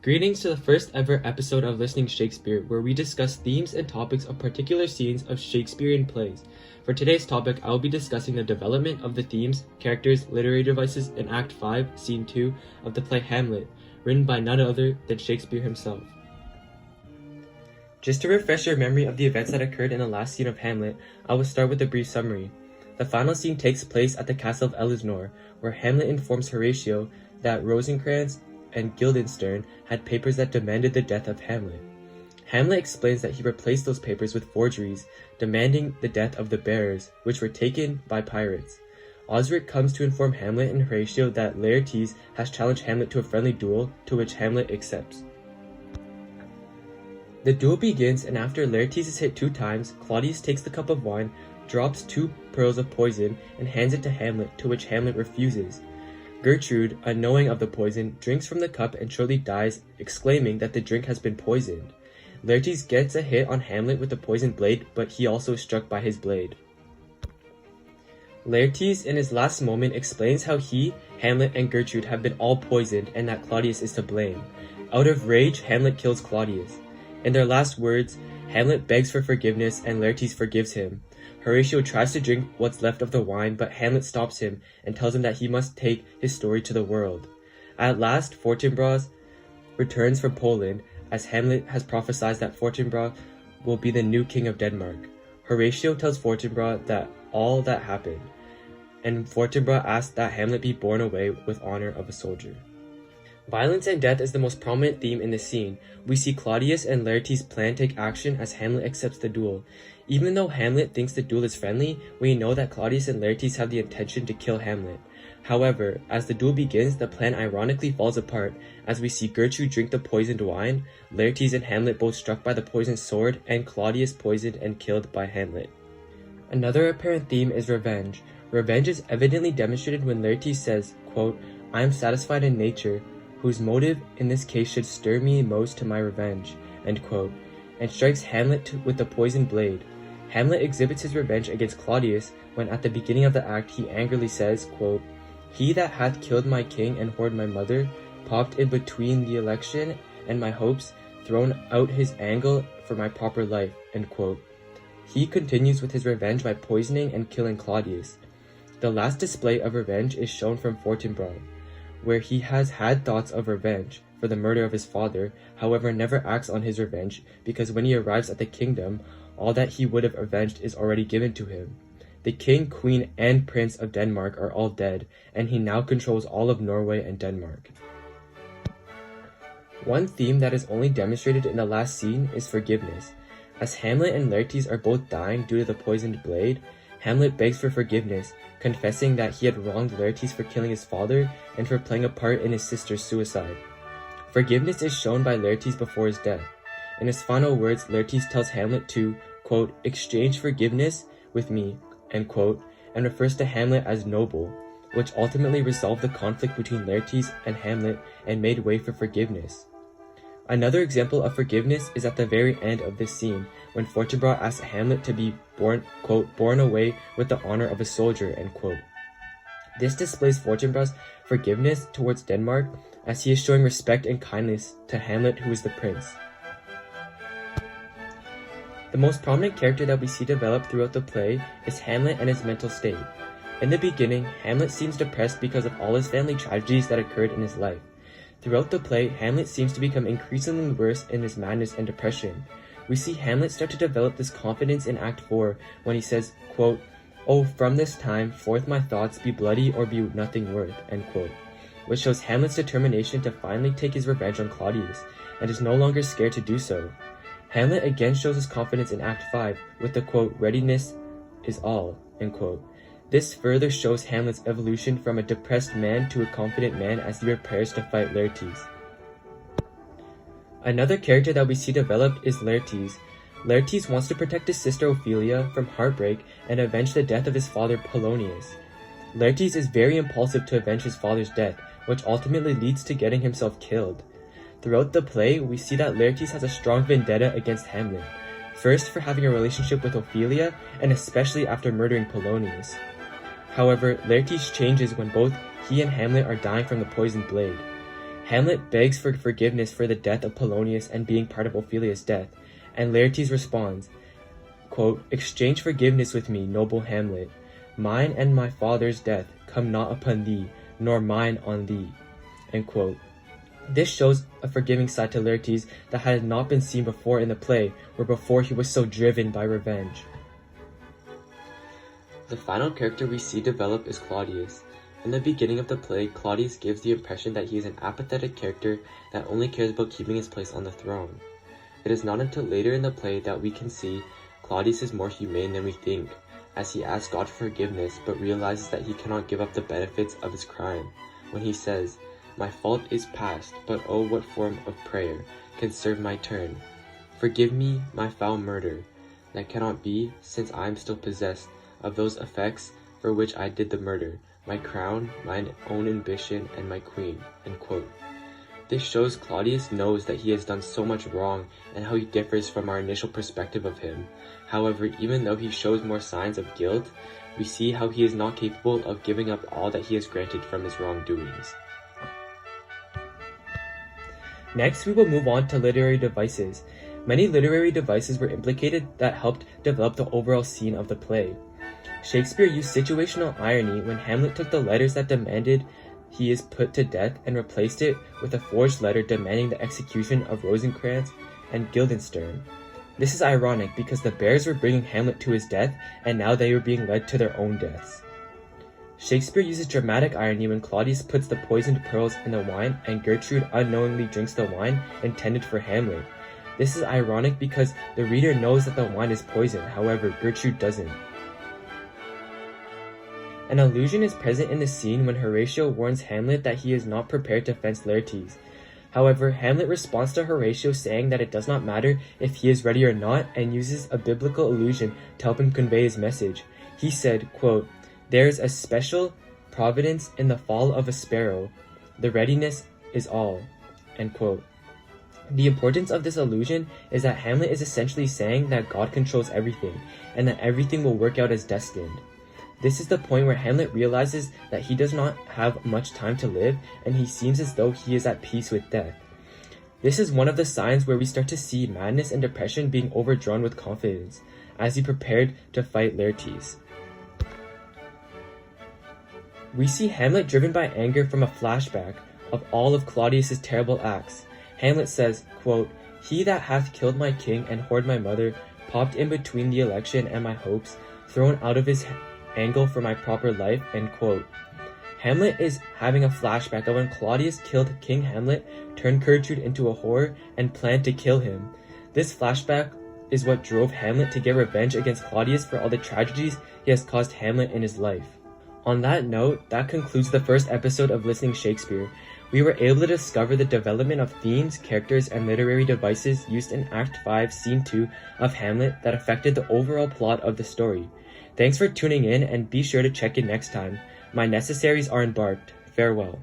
Greetings to the first ever episode of Listening Shakespeare, where we discuss themes and topics of particular scenes of Shakespearean plays. For today's topic, I will be discussing the development of the themes, characters, literary devices in Act 5, Scene 2 of the play Hamlet, written by none other than Shakespeare himself. Just to refresh your memory of the events that occurred in the last scene of Hamlet, I will start with a brief summary. The final scene takes place at the castle of Elsinore, where Hamlet informs Horatio that Rosencrantz and Guildenstern had papers that demanded the death of Hamlet. Hamlet explains that he replaced those papers with forgeries, demanding the death of the bearers, which were taken by pirates. Osric comes to inform Hamlet and Horatio that Laertes has challenged Hamlet to a friendly duel, to which Hamlet accepts. The duel begins, and after Laertes is hit 2 times, Claudius takes the cup of wine, drops 2 pearls of poison, and hands it to Hamlet, to which Hamlet refuses. Gertrude, unknowing of the poison, drinks from the cup and shortly dies, exclaiming that the drink has been poisoned. Laertes gets a hit on Hamlet with the poisoned blade, but he also is struck by his blade. Laertes, in his last moment, explains how he, Hamlet, and Gertrude have been all poisoned and that Claudius is to blame. Out of rage, Hamlet kills Claudius. In their last words, Hamlet begs for forgiveness and Laertes forgives him. Horatio tries to drink what's left of the wine, but Hamlet stops him and tells him that he must take his story to the world. At last, Fortinbras returns from Poland, as Hamlet has prophesied that Fortinbras will be the new king of Denmark. Horatio tells Fortinbras that all that happened, and Fortinbras asks that Hamlet be borne away with honor of a soldier. Violence and death is the most prominent theme in the scene. We see Claudius and Laertes' plan take action as Hamlet accepts the duel. Even though Hamlet thinks the duel is friendly, we know that Claudius and Laertes have the intention to kill Hamlet. However, as the duel begins, the plan ironically falls apart, as we see Gertrude drink the poisoned wine, Laertes and Hamlet both struck by the poisoned sword, and Claudius poisoned and killed by Hamlet. Another apparent theme is revenge. Revenge is evidently demonstrated when Laertes says, quote, "I am satisfied in nature, whose motive in this case should stir me most to my revenge," end quote, and strikes Hamlet with the poisoned blade. Hamlet exhibits his revenge against Claudius when at the beginning of the act he angrily says, quote, "He that hath killed my king and whored my mother, popped in between the election and my hopes, thrown out his angle for my proper life," end quote. He continues with his revenge by poisoning and killing Claudius. The last display of revenge is shown from Fortinbras, where he has had thoughts of revenge for the murder of his father, however never acts on his revenge, because when he arrives at the kingdom, all that he would have avenged is already given to him. The king, queen, and prince of Denmark are all dead, and he now controls all of Norway and Denmark. One theme that is only demonstrated in the last scene is forgiveness. As Hamlet and Laertes are both dying due to the poisoned blade, Hamlet begs for forgiveness, confessing that he had wronged Laertes for killing his father and for playing a part in his sister's suicide. Forgiveness is shown by Laertes before his death. In his final words, Laertes tells Hamlet to, quote, "exchange forgiveness with me," end quote, and refers to Hamlet as noble, which ultimately resolved the conflict between Laertes and Hamlet and made way for forgiveness. Another example of forgiveness is at the very end of this scene, when Fortinbras asks Hamlet to be borne away with the honor of a soldier, end quote. This displays Fortinbras' forgiveness towards Denmark, as he is showing respect and kindness to Hamlet, who is the prince. The most prominent character that we see develop throughout the play is Hamlet and his mental state. In the beginning, Hamlet seems depressed because of all his family tragedies that occurred in his life. Throughout the play, Hamlet seems to become increasingly worse in his madness and depression. We see Hamlet start to develop this confidence in Act 4 when he says, quote, "Oh, from this time forth my thoughts be bloody or be nothing worth," end quote, which shows Hamlet's determination to finally take his revenge on Claudius, and is no longer scared to do so. Hamlet again shows his confidence in Act 5 with the quote, "readiness is all," end quote. This further shows Hamlet's evolution from a depressed man to a confident man as he prepares to fight Laertes. Another character that we see developed is Laertes. Laertes wants to protect his sister Ophelia from heartbreak and avenge the death of his father Polonius. Laertes is very impulsive to avenge his father's death, which ultimately leads to getting himself killed. Throughout the play, we see that Laertes has a strong vendetta against Hamlet, first for having a relationship with Ophelia, and especially after murdering Polonius. However, Laertes changes when both he and Hamlet are dying from the poisoned blade. Hamlet begs for forgiveness for the death of Polonius and being part of Ophelia's death, and Laertes responds, quote, "Exchange forgiveness with me, noble Hamlet. Mine and my father's death come not upon thee, nor mine on thee." End quote. This shows a forgiving side to Laertes that had not been seen before in the play, where before he was so driven by revenge. The final character we see develop is Claudius. In the beginning of the play, Claudius gives the impression that he is an apathetic character that only cares about keeping his place on the throne. It is not until later in the play that we can see Claudius is more humane than we think, as he asks God for forgiveness but realizes that he cannot give up the benefits of his crime, when he says, "My fault is past, but oh, what form of prayer can serve my turn? Forgive me my foul murder. That cannot be, since I am still possessed of those effects for which I did the murder, my crown, mine own ambition, and my queen." End quote. This shows Claudius knows that he has done so much wrong and how he differs from our initial perspective of him. However, even though he shows more signs of guilt, we see how he is not capable of giving up all that he has granted from his wrongdoings. Next, we will move on to literary devices. Many literary devices were implicated that helped develop the overall scene of the play. Shakespeare used situational irony when Hamlet took the letters that demanded he is put to death and replaced it with a forged letter demanding the execution of Rosencrantz and Guildenstern. This is ironic because the bears were bringing Hamlet to his death and now they were being led to their own deaths. Shakespeare uses dramatic irony when Claudius puts the poisoned pearls in the wine and Gertrude unknowingly drinks the wine intended for Hamlet. This is ironic because the reader knows that the wine is poison, however, Gertrude doesn't. An allusion is present in the scene when Horatio warns Hamlet that he is not prepared to fence Laertes. However, Hamlet responds to Horatio saying that it does not matter if he is ready or not and uses a biblical allusion to help him convey his message. He said, quote, "There is a special providence in the fall of a sparrow. The readiness is all." End quote. The importance of this allusion is that Hamlet is essentially saying that God controls everything and that everything will work out as destined. This is the point where Hamlet realizes that he does not have much time to live and he seems as though he is at peace with death. This is one of the signs where we start to see madness and depression being overdrawn with confidence as he prepared to fight Laertes. We see Hamlet driven by anger from a flashback of all of Claudius's terrible acts. Hamlet says, quote, "He that hath killed my king and whored my mother, popped in between the election and my hopes, thrown out of his angle for my proper life," end quote. Hamlet is having a flashback of when Claudius killed King Hamlet, turned Gertrude into a whore, and planned to kill him. This flashback is what drove Hamlet to get revenge against Claudius for all the tragedies he has caused Hamlet in his life. On that note, that concludes the first episode of Listening Shakespeare. We were able to discover the development of themes, characters, and literary devices used in Act 5, Scene 2 of Hamlet that affected the overall plot of the story. Thanks for tuning in and be sure to check in next time. My necessaries are embarked. Farewell.